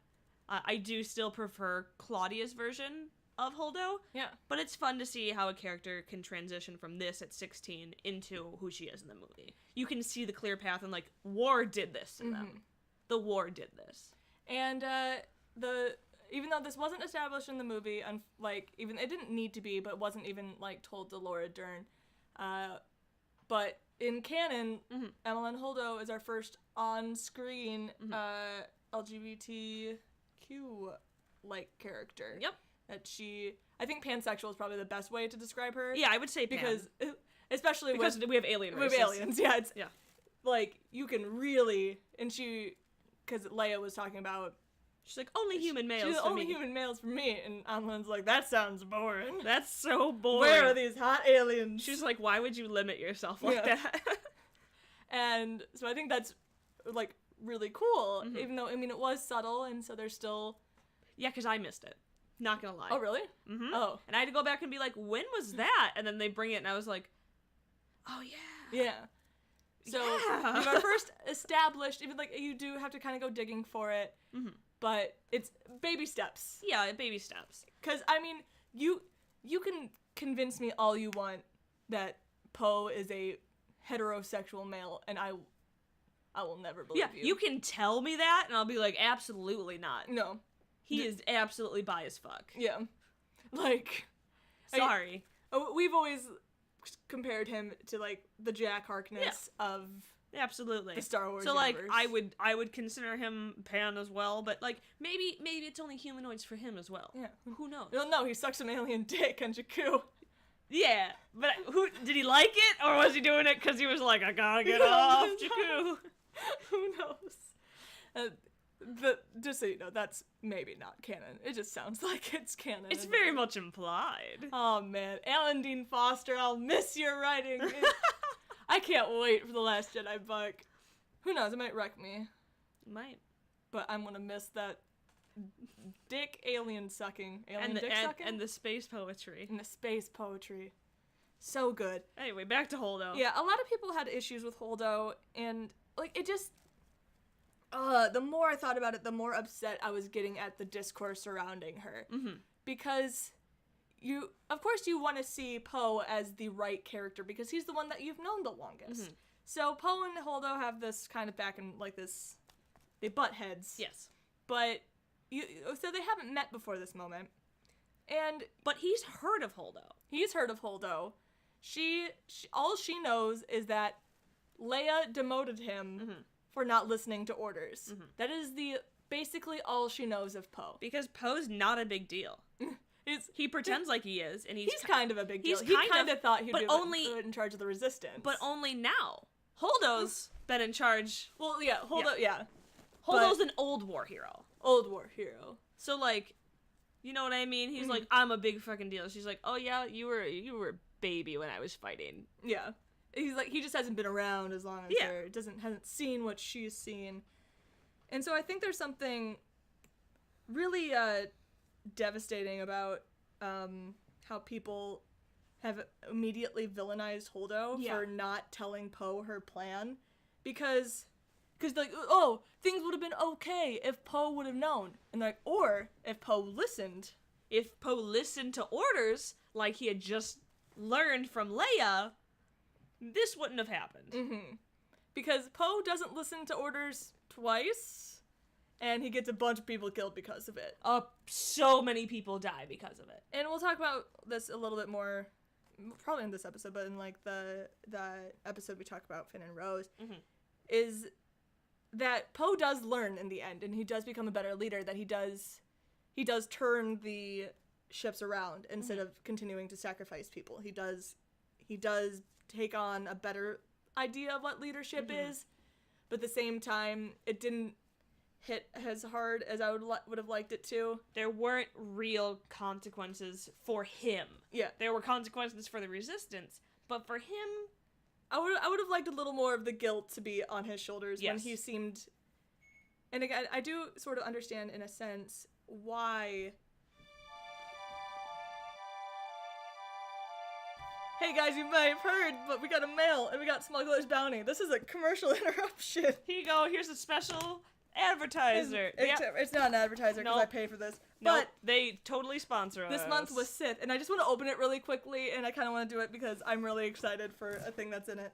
I do still prefer Claudia's version of Holdo. Yeah. But it's fun to see how a character can transition from this at 16 into who she is in the movie. You can see the clear path, and, like, war did this to them. The war did this. And even though this wasn't established in the movie, even it didn't need to be, but wasn't even, like, told to Laura Dern. But in canon, Emmeline Holdo is our first on-screen LGBTQ-like character. Yep. I think pansexual is probably the best way to describe her. Yeah, I would say because, especially because we have alien races. We have aliens, yeah. Yeah. Like, you can really, because Leia was talking about, she's like, only human males for only human males for me, and Ameline's like, that sounds boring. That's so boring. Where are these hot aliens? She's like, why would you limit yourself like that? And so I think that's, like, really cool, even though, I mean, it was subtle, and so there's still... Yeah, because I missed it. Not gonna lie. Oh, really? Oh. And I had to go back and be like, when was that? And then they bring it, and I was like, oh, yeah. Yeah. So, you are first established, even, like, you do have to kind of go digging for it, but it's baby steps. Yeah, baby steps. Because, I mean, you can convince me all you want that Poe is a heterosexual male, and I will never believe you. Yeah, you can tell me that, and I'll be like, absolutely not. No. He is absolutely bi as fuck. Yeah. Like... Sorry. We've always compared him to, like, the Jack Harkness of absolutely the Star Wars so universe. Like I would consider him pan as well, but, like, maybe it's only humanoids for him as well. Yeah. Who knows? Well, no, he sucks an alien dick on Jakku. Yeah, but who did he like it, or was he doing it because he was like, I gotta get off Jakku? Who knows? Just so you know, that's maybe not canon. It just sounds like it's canon. It's very much implied. Oh, man. Alan Dean Foster, I'll miss your writing. I can't wait for The Last Jedi book. Who knows? It might wreck me. Might. But I'm gonna miss that dick alien sucking. Sucking? And the space poetry. And the space poetry. So good. Anyway, back to Holdo. Yeah, a lot of people had issues with Holdo, and, like, it just... the more I thought about it, the more upset I was getting at the discourse surrounding her. Because of course you want to see Poe as the right character, because he's the one that you've known the longest. So Poe and Holdo have this kind of back and, like, this, they butt heads. Yes. But, so they haven't met before this moment. But he's heard of Holdo. He's heard of Holdo. All she knows is that Leia demoted him for not listening to orders. That is basically all she knows of Poe. Because Poe's not a big deal. He pretends like he is, and he's kind of a big deal. He kind of thought he'd be in charge of the Resistance. But only now. Holdo's been in charge. Well, yeah, Holdo, yeah. Holdo's an old war hero. Old war hero. So, like, you know what I mean? He's like, I'm a big fucking deal. She's like, oh yeah, you were a baby when I was fighting. Yeah. He's like, he just hasn't been around as long as her. Hasn't seen what she's seen. And so I think there's something really devastating about how people have immediately villainized Holdo for not telling Poe her plan. Because like, oh, things would have been okay if Poe would have known. And like, or if Poe listened. If Poe listened to orders like he had just learned from Leia, this wouldn't have happened. Mm-hmm. Because Poe doesn't listen to orders twice, and he gets a bunch of people killed because of it. So many people die because of it. And we'll talk about this a little bit more, probably in this episode, but in like the episode we talk about Finn and Rose, is that Poe does learn in the end, and he does become a better leader, that he does turn the ships around instead of continuing to sacrifice people. He does take on a better idea of what leadership is, but at the same time, it didn't hit as hard as I would have liked it to. There weren't real consequences for him. Yeah. There were consequences for the Resistance, but for him, I would have liked a little more of the guilt to be on his shoulders when he seemed. And again, I do sort of understand in a sense why. Hey guys, you might have heard, but we got a mail and we got Smuggler's Bounty. This is a commercial interruption. Here you go. Here's a special advertiser. It's not an advertiser because I pay for this. But they totally sponsor us. This month was Sith, and I just want to open it really quickly, and I kind of want to do it because I'm really excited for a thing that's in it.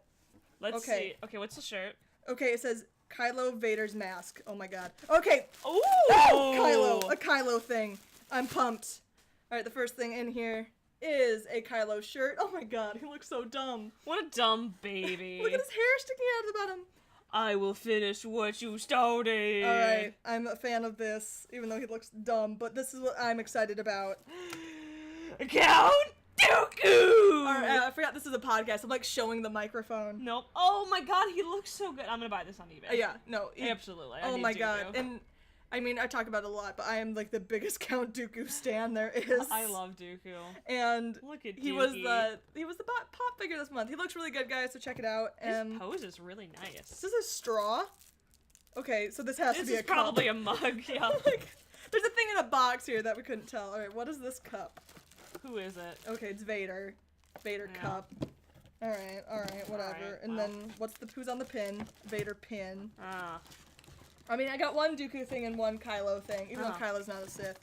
Let's see. Okay, what's the shirt? Okay, it says Kylo Vader's mask. Oh my god. Okay. Ooh! Kylo. A Kylo thing. I'm pumped. Alright, the first thing in here is a Kylo shirt. Oh my god, he looks so dumb. What a dumb baby. Look at his hair sticking out of the bottom. I will finish what you started. Alright, I'm a fan of this, even though he looks dumb, but this is what I'm excited about. Count Dooku! Alright, I forgot this is a podcast. I'm like showing the microphone. Nope. Oh my god, he looks so good. I'm gonna buy this on eBay. Yeah, no. Absolutely. Oh my god. And I mean, I talk about it a lot, but I am like the biggest Count Dooku stan there is. I love Dooku. And look at he was the pop figure this month. He looks really good, guys, so check it out. His pose is really nice. Is this a straw? Okay, so this has to be a cup. This is probably a mug, yeah. Like, there's a thing in a box here that we couldn't tell. Alright, what is this cup? Who is it? Okay, it's Vader. Vader cup. Alright, whatever. Alright, and then, who's on the pin? Vader pin. Ah. I mean, I got one Dooku thing and one Kylo thing, even though Kylo's not a Sith.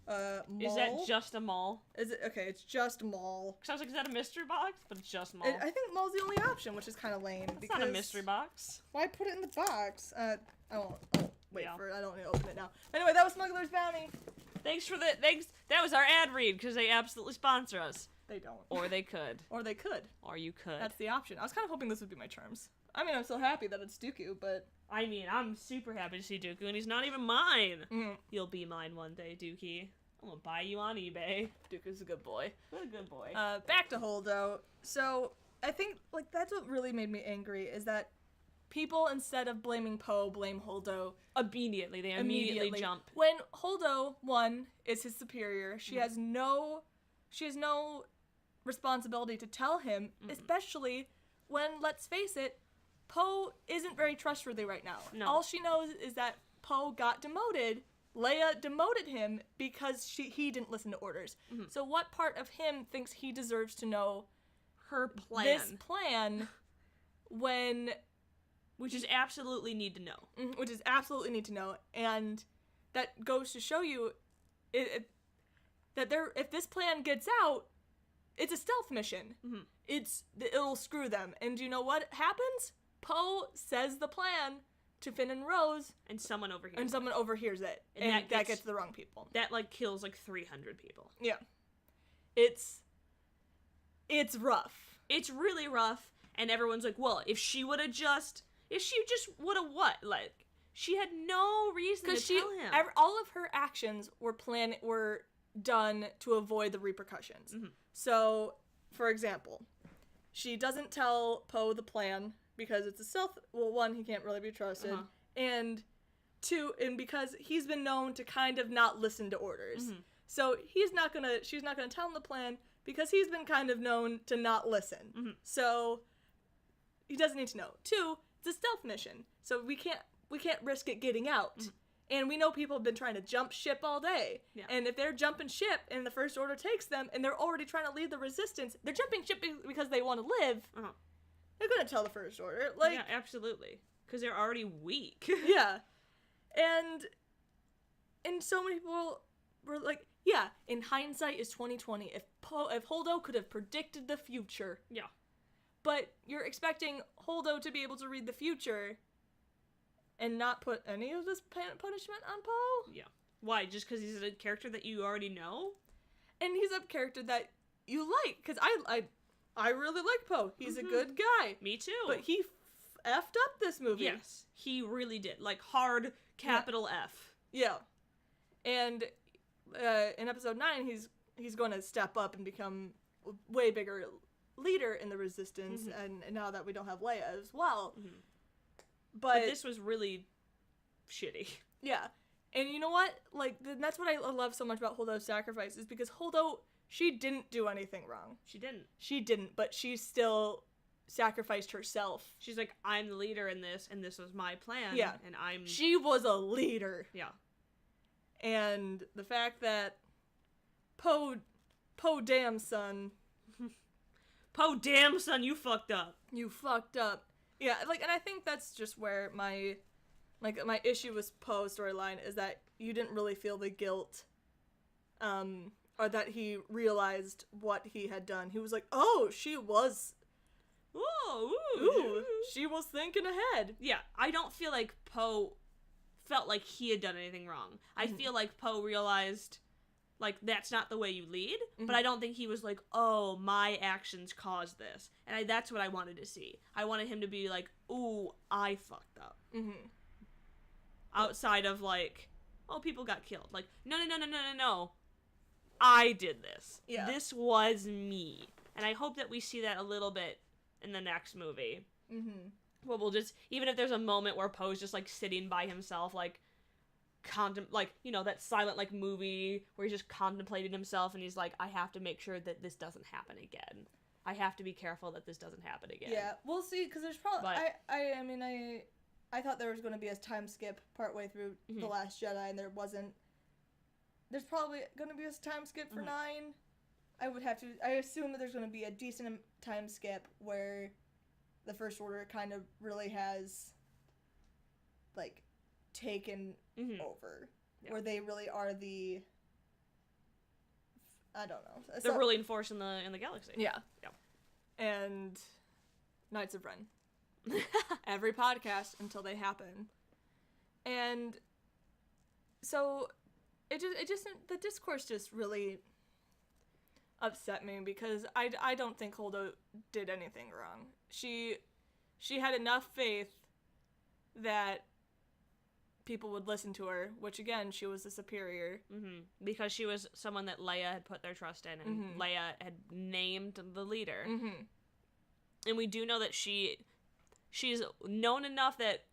Maul? Is that just a Maul? Is it? Okay, it's just Maul. Sounds like, is that a mystery box? But it's just Maul. I think Maul's the only option, which is kind of lame. It's not a mystery box. Why put it in the box? I won't. Oh, wait for it. I don't need to open it now. Anyway, that was Smuggler's Bounty. Thanks. That was our ad read, because they absolutely sponsor us. They don't. Or they could. Or they could. Or you could. That's the option. I was kind of hoping this would be my terms. I mean, I'm so happy that it's Dooku, but... I mean, I'm super happy to see Dooku, and he's not even mine. You'll be mine one day, Dookie. I'm gonna buy you on eBay. Dooku's a good boy. What a good boy. Back to Holdo. So, I think, like, that's what really made me angry, is that people, instead of blaming Poe, blame Holdo. Immediately. They immediately jump. When Holdo, one, is his superior, she has no responsibility to tell him, especially when, let's face it, Poe isn't very trustworthy right now. No. All she knows is that Poe got demoted. Leia demoted him because he didn't listen to orders. So what part of him thinks he deserves to know her plan? This plan when... Which is absolutely need to know. Which is absolutely need to know. And that goes to show you that if this plan gets out, it's a stealth mission. It'll screw them. And you know what happens? Poe says the plan to Finn and Rose, and someone overhears it, and that gets the wrong people. That like kills like 300 people. Yeah, it's rough. It's really rough, and everyone's like, well, if she just would have what? Like, she had no reason to tell him. All of her actions were done to avoid the repercussions. So, for example, she doesn't tell Poe the plan because it's a stealth. Well, one, he can't really be trusted, and two, and because he's been known to kind of not listen to orders. So she's not gonna tell him the plan because he's been kind of known to not listen. So he doesn't need to know. Two, it's a stealth mission, so we can't risk it getting out. And we know people have been trying to jump ship all day. Yeah. And if they're jumping ship and the First Order takes them and they're already trying to lead the Resistance, they're jumping ship because they want to live. They're going to tell the First Order. Like, yeah, absolutely. Because they're already weak. Yeah. And so many people were like, yeah, in hindsight is 2020. If Holdo could have predicted the future. Yeah. But you're expecting Holdo to be able to read the future and not put any of this punishment on Poe? Yeah. Why? Just because he's a character that you already know? And he's a character that you like. Because I really like Poe. He's a good guy. Me too. But he effed up this movie. Yes. He really did. Like, hard capital F. Yeah. And in episode 9, he's going to step up and become a way bigger leader in the Resistance. And now that we don't have Leia as well. But this was really shitty. Yeah. And you know what? Like, that's what I love so much about Holdo's sacrifice, is because Holdo, she didn't do anything wrong. She didn't, but she still sacrificed herself. She's like, I'm the leader in this, and this was my plan. Yeah. And She was a leader. Yeah. And the fact that Poe damn son. Poe damn son, you fucked up. You fucked up. Yeah, like, and I think that's just where my issue with Poe's storyline is that you didn't really feel the guilt, or that he realized what he had done. He was like, oh, she was, she was thinking ahead. Yeah, I don't feel like Poe felt like he had done anything wrong. I feel like Poe realized, like, that's not the way you lead, but I don't think he was like, oh, my actions caused this. And that's what I wanted to see. I wanted him to be like, ooh, I fucked up. Outside of, like, oh, people got killed. Like, no. I did this. Yeah. This was me. And I hope that we see that a little bit in the next movie. Well, we'll just, even if there's a moment where Poe's just, like, sitting by himself, like, you know, that silent, like, movie where he's just contemplating himself and he's like, I have to make sure that this doesn't happen again. I have to be careful that this doesn't happen again. Yeah, we'll see, because there's probably, I thought there was going to be a time skip partway through The Last Jedi, and there wasn't. There's probably going to be a time skip for 9. I assume that there's going to be a decent time skip where the First Order kind of really has, like, taken over, where they really are the, I don't know, the ruling force in the galaxy. Yeah. And Knights of Ren. Every podcast until they happen. And so it just the discourse just really upset me, because I don't think Holdo did anything wrong. She had enough faith that people would listen to her, which, again, she was the superior. Because she was someone that Leia had put their trust in, and Leia had named the leader. And we do know that she's known enough that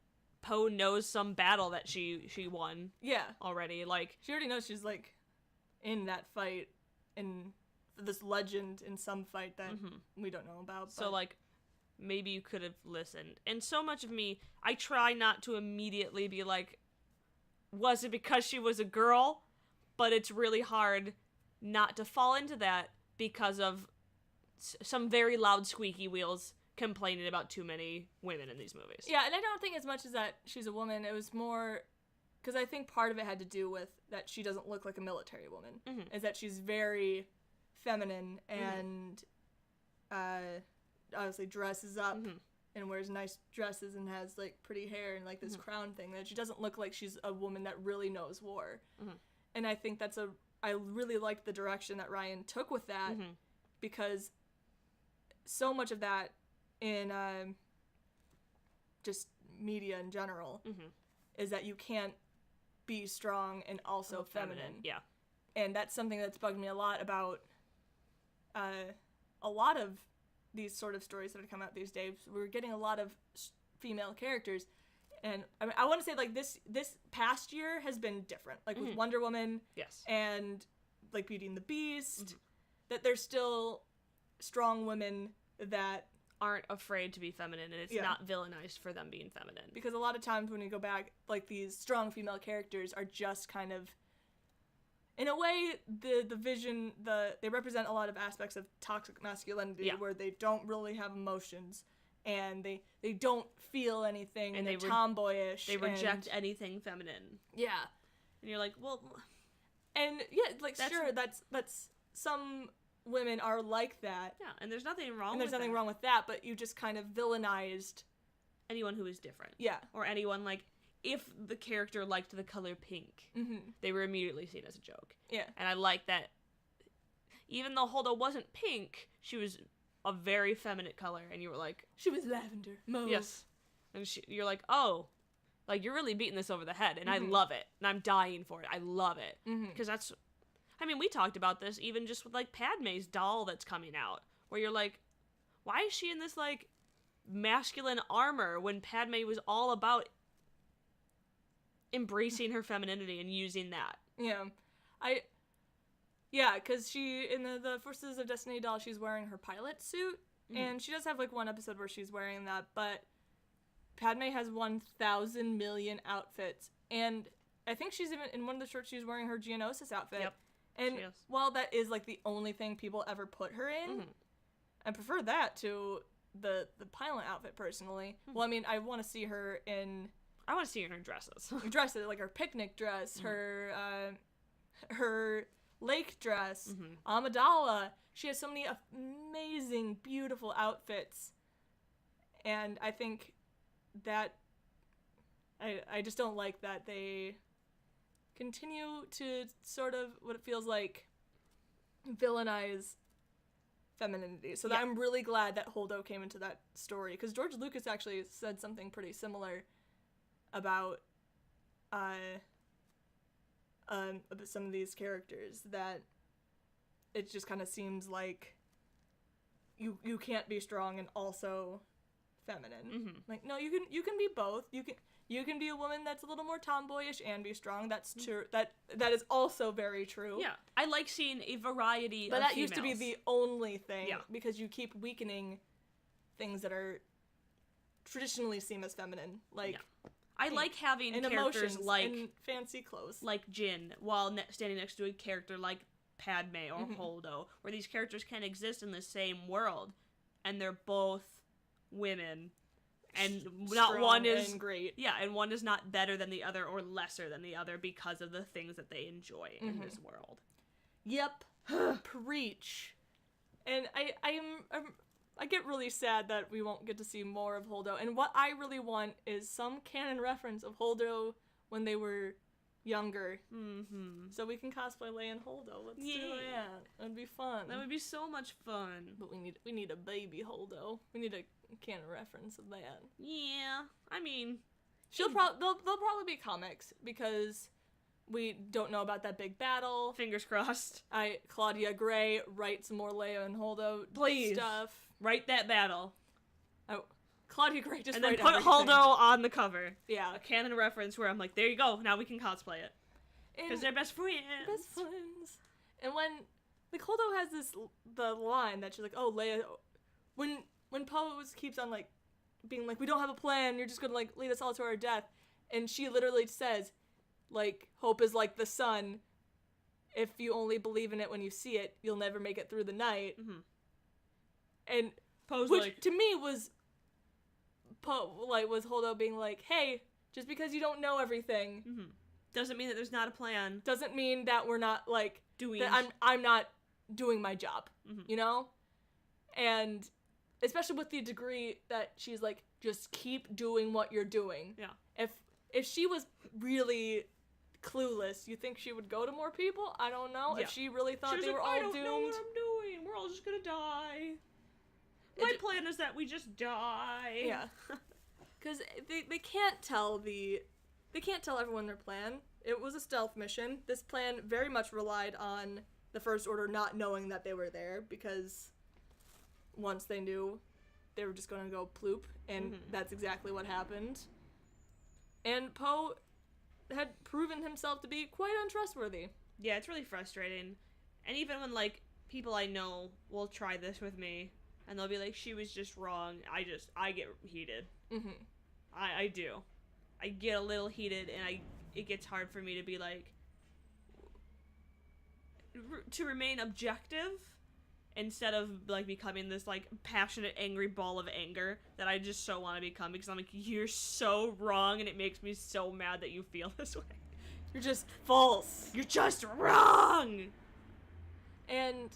Poe knows some battle that she won. Yeah. Already. Like, she already knows she's, like, in that fight, in this legend in some fight that we don't know about. So, like, maybe you could have listened. And so much of me, I try not to immediately be like, was it because she was a girl? But it's really hard not to fall into that because of some very loud squeaky wheels complaining about too many women in these movies. Yeah, and I don't think as much as that she's a woman, it was more, because I think part of it had to do with that she doesn't look like a military woman, is that she's very feminine and obviously dresses up and wears nice dresses and has, like, pretty hair and, like, this crown thing, that she doesn't look like she's a woman that really knows war. And I think I really liked the direction that Ryan took with that, because so much of that in just media in general is that you can't be strong and also feminine. Yeah. And that's something that's bugged me a lot about a lot of these sort of stories that are coming out these days, we're getting a lot of female characters. And I mean, I want to say, like, this past year has been different. Like, with Wonder Woman Yes. and, like, Beauty and the Beast, that there's still strong women that aren't afraid to be feminine, and it's not villainized for them being feminine. Because a lot of times when you go back, like, these strong female characters are just kind of, in a way, the vision, they represent a lot of aspects of toxic masculinity, where they don't really have emotions, and they don't feel anything, and they're tomboyish. They reject anything feminine. Yeah. And you're like, well... And, yeah, like, sure, that's some women are like that. Yeah, and there's nothing wrong with that. And there's nothing wrong with that, but you just kind of villainized... anyone who is different. Yeah. Or anyone, like, if the character liked the color pink, they were immediately seen as a joke. Yeah. And I like that, even though Holdo wasn't pink, she was a very feminine color, and you were like... She was lavender. Mauve. Yes. And you're like, oh, like, you're really beating this over the head, and I love it, and I'm dying for it. I love it. Because that's... I mean, we talked about this even just with, like, Padme's doll that's coming out, where you're like, why is she in this, like, masculine armor when Padme was all about embracing her femininity and using that? Yeah, because she, in the Forces of Destiny doll, she's wearing her pilot suit, and she does have, like, one episode where she's wearing that, but Padme has 1,000 million outfits, and I think she's even, in one of the shorts, she's wearing her Geonosis outfit. Yep. And while that is, like, the only thing people ever put her in, I prefer that to the pilot outfit, personally. Well, I mean, I want to see her in... I want to see her in her dresses. Dresses, like her picnic dress, her lake dress, Amidala. She has so many amazing, beautiful outfits. And I think that... I just don't like that they continue to sort of, what it feels like, villainize femininity. So that I'm really glad that Holdo came into that story, because George Lucas actually said something pretty similar about some of these characters, that it just kind of seems like you can't be strong and also feminine. Like, no, you can be both. You can be a woman that's a little more tomboyish and be strong. That's true. That is also very true. Yeah, I like seeing a variety but of that females. used to be the only thing, Yeah. because you keep weakening things that are traditionally seen as feminine, like I like having and characters emotions like and fancy clothes, like Jin, while standing next to a character like Padme or Holdo, where these characters can exist in the same world, and they're both women, and not strong one is and great. Yeah, and one is not better than the other or lesser than the other because of the things that they enjoy in this world. Yep. Preach. And I get really sad that we won't get to see more of Holdo. And what I really want is some canon reference of Holdo when they were younger. So we can cosplay Leia and Holdo. Let's do that. That'd be fun. That would be so much fun. But we need a baby Holdo. We need a canon reference of that. Yeah, I mean, They'll probably be comics, because we don't know about that big battle. fingers crossed. Claudia Gray, write some more Leia and Holdo Please. stuff. Write that battle. Oh, Claudia Gray just And then write put everything. Holdo on the cover. Yeah. A canon reference where I'm like, there you go, now we can cosplay it. Because And they're best friends. best friends. And when, like, Holdo has the line that she's like, oh, Leia, when Poe keeps on, like, being like, we don't have a plan, you're just gonna, like, lead us all to our death. And she literally says, like, hope is like the sun. If you only believe in it when you see it, you'll never make it through the night. And Poe's which like, to me was Holdo being like, hey, just because you don't know everything doesn't mean that there's not a plan. doesn't mean that we're not, like, Doing that I'm not doing my job, you know? And especially with the degree that she's like, just keep doing what you're doing. Yeah. If she was really clueless, you think she would go to more people? I don't know. Yeah. If she really thought She was they like, were all I don't doomed. know what I'm doing. We're all just gonna die. My plan is that we just die. Yeah. Because they can't tell everyone their plan. It was a stealth mission. This plan very much relied on the First Order not knowing that they were there, because once they knew they were just going to go ploop, and that's exactly what happened. And Poe had proven himself to be quite untrustworthy. Yeah, it's really frustrating. And even when, like, people I know will try this with me, and they'll be like, she was just wrong, I get heated. Mm-hmm. I do. I get a little heated, and it gets hard for me to be like, to remain objective, instead of, like, becoming this, like, passionate, angry ball of anger that I just so want to become, because I'm like, you're so wrong, and it makes me so mad that you feel this way. You're just false. You're just wrong! And,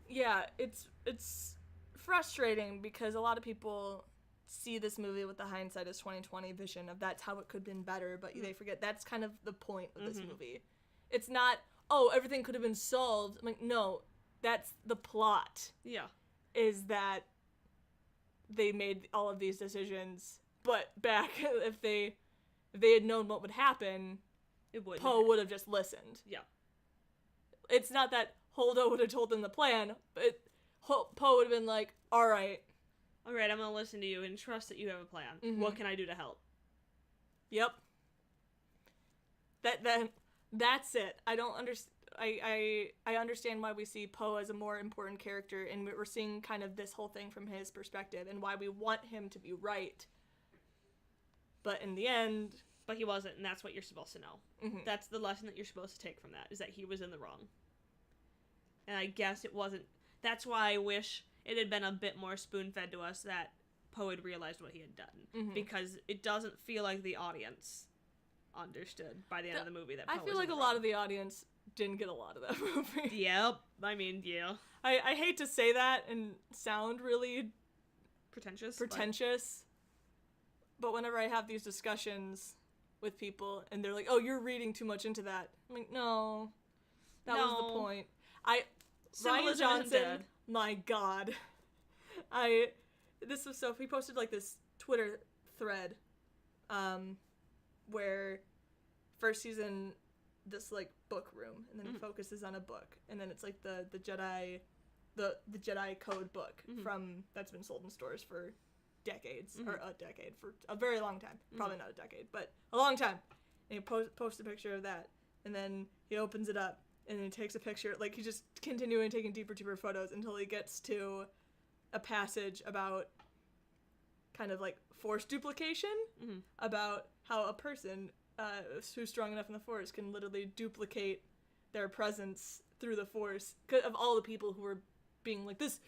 yeah, it's frustrating, because a lot of people see this movie with the hindsight as 2020 vision of that's how it could have been better, but they forget that's kind of the point of this movie. It's not, oh, everything could have been solved. I'm like, no, that's the plot. Yeah. Is that they made all of these decisions, but back if they had known what would happen, Poe would have just listened. Yeah. It's not that Holdo would have told them the plan, but Poe would have been like, all right, I'm gonna listen to you and trust that you have a plan. What can I do to help? Yep. That's it. I don't understand. I understand why we see Poe as a more important character, and we're seeing kind of this whole thing from his perspective, and why we want him to be right. But in the end... But he wasn't, and that's what you're supposed to know. That's the lesson that you're supposed to take from that, is that he was in the wrong. And I guess it wasn't... That's why I wish it had been a bit more spoon-fed to us that Poe had realized what he had done. Because it doesn't feel like the audience understood by the end of the movie that Poe I feel like a lot of the audience didn't get a lot of that movie. Yep. I mean, yeah. I hate to say that and sound really pretentious, but whenever I have these discussions with people and they're like, oh, you're reading too much into that. I'm like, no, that was the point. Ryan Johnson, my God. This was so, he posted like this Twitter thread, where first he's in this like book room, and then he focuses on a book, and then it's like the Jedi, the Jedi code book from that's been sold in stores for decades, or a decade, for a very long time. Probably not a decade, but a long time. And he posts a picture of that, and then he opens it up, and then he takes a picture, like he's just continuing taking deeper photos until he gets to a passage about kind of like force duplication, about how a person who's strong enough in the force can literally duplicate their presence through the force, of all the people who are being like, this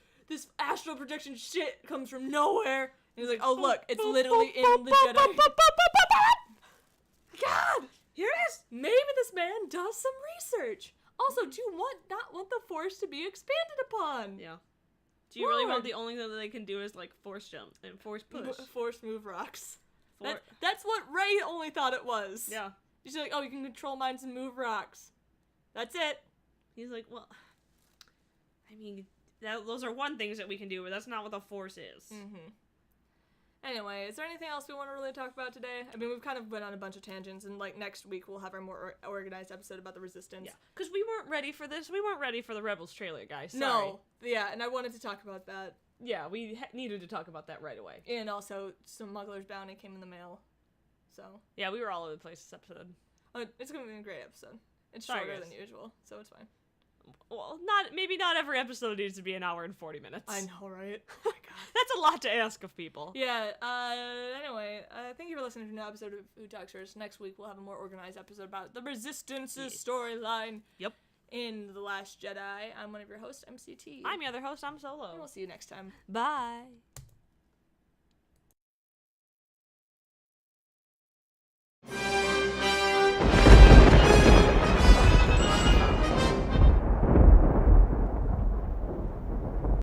astral projection shit comes from nowhere. And he's like, oh look, it's literally in the Jedi. God! Here it is! Maybe this man does some research. Also, do you not want the force to be expanded upon? Yeah. Do you really want the only thing that they can do is like force jump and force push? Force move rocks. That's what Rey only thought it was. Yeah. She's like, oh, you can control minds and move rocks. That's it. He's like, well, I mean, those are one things that we can do, but that's not what the force is. Anyway, is there anything else we want to really talk about today? I mean, we've kind of went on a bunch of tangents, and like next week we'll have our more organized episode about the Resistance. Yeah, because we weren't ready for this. We weren't ready for the Rebels trailer, guys. Sorry. No. Yeah, and I wanted to talk about that. Yeah, we needed to talk about that right away. And also, Smuggler's Bounty came in the mail. So. Yeah, we were all over the place this episode. It's going to be a great episode. It's Sorry, shorter guys. than usual, so it's fine. Well, maybe not every episode needs to be an hour and 40 minutes. I know, right? Oh my God. That's a lot to ask of people. Yeah, anyway, thank you for listening to an episode of Who Talks First. Next week we'll have a more organized episode about the Resistance's storyline. Yep. In The Last Jedi. I'm one of your hosts, MCT. I'm your other host, I'm Solo. And we'll see you next time. Bye.